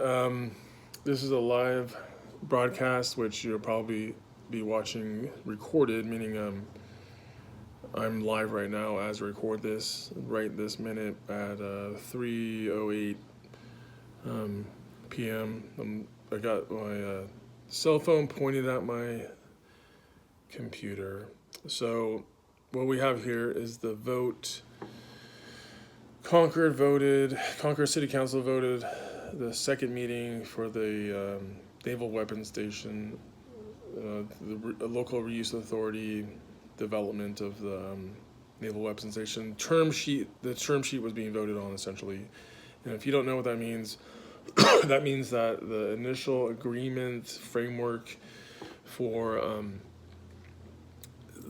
This is a live broadcast, which you'll probably be watching recorded, meaning I'm live right now as I record this, right this minute at 3:08 p.m. I got my cell phone pointed at my computer. So what we have here is the vote. Concord City Council voted the second meeting for the Naval Weapons Station, the local reuse authority development of the Naval Weapons Station term sheet. The term sheet was being voted on essentially, and if you don't know what that means, that means that the initial agreement framework for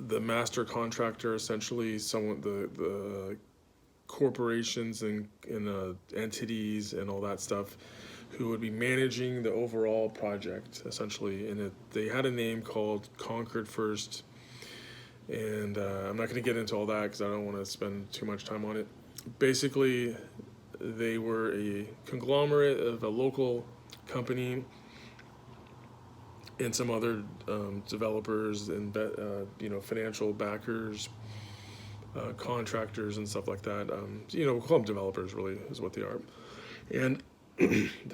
the master contractor, essentially someone the corporations and entities and all that stuff who would be managing the overall project essentially, and they had a name called Concord First, and I'm not going to get into all that because I don't want to spend too much time on it. Basically, they were a conglomerate of a local company and some other developers and financial backers, contractors and stuff like that. We'll call them developers, really, is what they are. And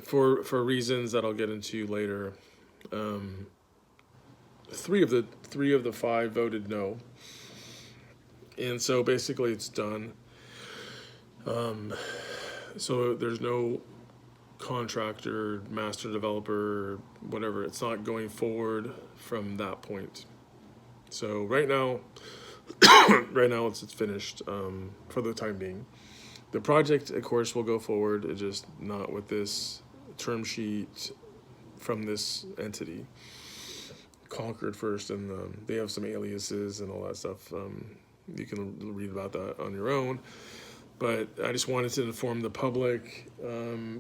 for reasons that I'll get into later, three of the five voted no, and so basically it's done. So there's no contractor, master developer, whatever. It's not going forward from that point. So right now it's finished for the time being. The project, of course, will go forward. It's just not with this term sheet from this entity, Concord First, and they have some aliases and all that stuff. You can read about that on your own. But I just wanted to inform the public,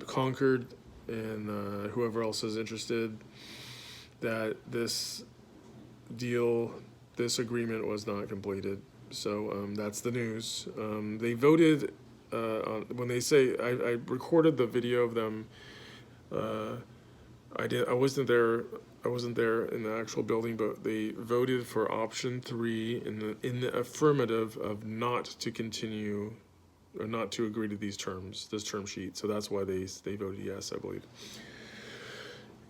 Concord, and whoever else is interested, that this agreement was not completed. So that's the news. They voted when they say I recorded the video of them. I wasn't there in the actual building, but they voted for option 3 in the affirmative of not to continue or not to agree to this term sheet. So that's why they voted yes, I believe.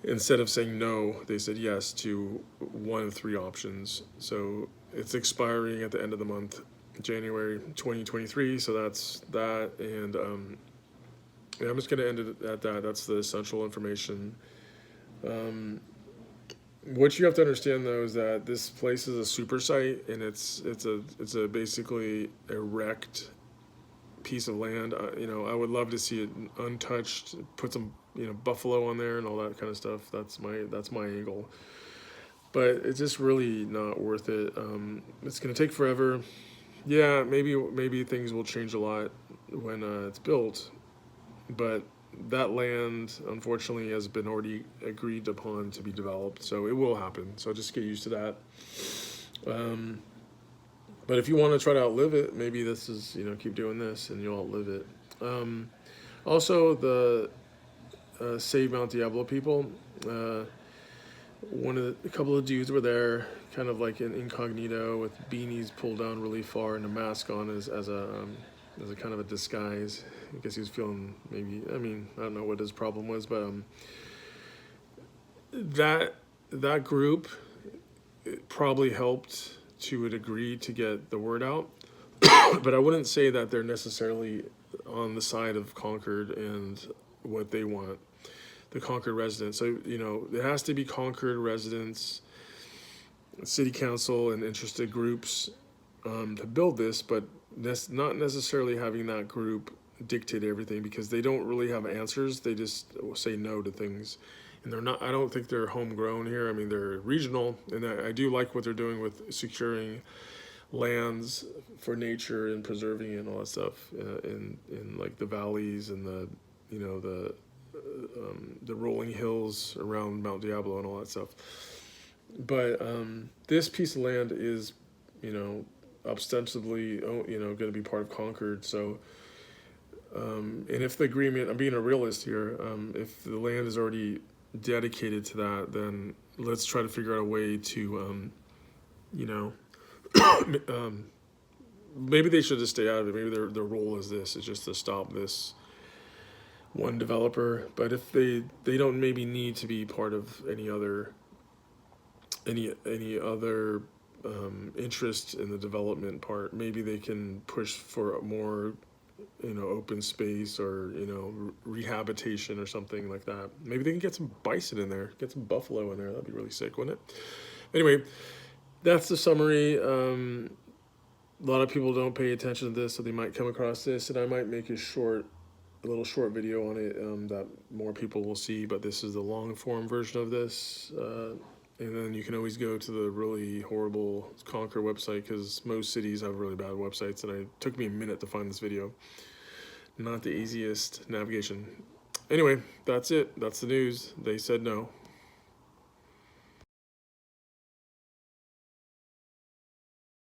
Instead of saying no, they said yes to one of 3 options. So it's expiring at the end of the month, January 2023. So that's that, and I'm just going to end it at that. That's the essential information. What you have to understand, though, is that this place is a super site, and it's a basically a wrecked piece of land. I would love to see it untouched, put some buffalo on there and all that kind of stuff. That's my angle, but it's just really not worth it. It's gonna take forever. Yeah, maybe things will change a lot when it's built, but that land unfortunately has been already agreed upon to be developed, so it will happen. So just get used to that. But if you want to try to outlive it, maybe this is, keep doing this and you'll outlive it. Also, the Save Mount Diablo people, a couple of dudes were there, kind of like in incognito with beanies pulled down really far and a mask on as a kind of a disguise. I guess he was feeling I don't know what his problem was, but that group probably helped to a degree to get the word out. But I wouldn't say that they're necessarily on the side of Concord and what they want, the Concord residents. So, it has to be Concord residents, city council, and interested groups to build this, but that's not necessarily having that group dictate everything, because they don't really have answers. They just say no to things. And I don't think they're homegrown here. They're regional, and I do like what they're doing with securing lands for nature and preserving it and all that stuff in like the valleys and the rolling hills around Mount Diablo and all that stuff. But this piece of land is, ostensibly, going to be part of Concord. So And if the agreement, I'm being a realist here, if the land is already dedicated to that, then let's try to figure out a way to, you know, maybe they should just stay out of it. Maybe their role is this, is just to stop this one developer. But if they don't maybe need to be part of any other interest in the development part, maybe they can push for more, you know, open space or, you know, rehabilitation or something like that. Maybe they can get some bison in there, get some buffalo in there. That'd be really sick, wouldn't it? Anyway, that's the summary. A lot of people don't pay attention to this, so they might come across this, and I might make a little short video on it that more people will see. But this is the long form version of this. And then you can always go to the really horrible Concord website, because most cities have really bad websites, and it took me a minute to find this video. Not the easiest navigation. Anyway, that's it. That's the news. They said no.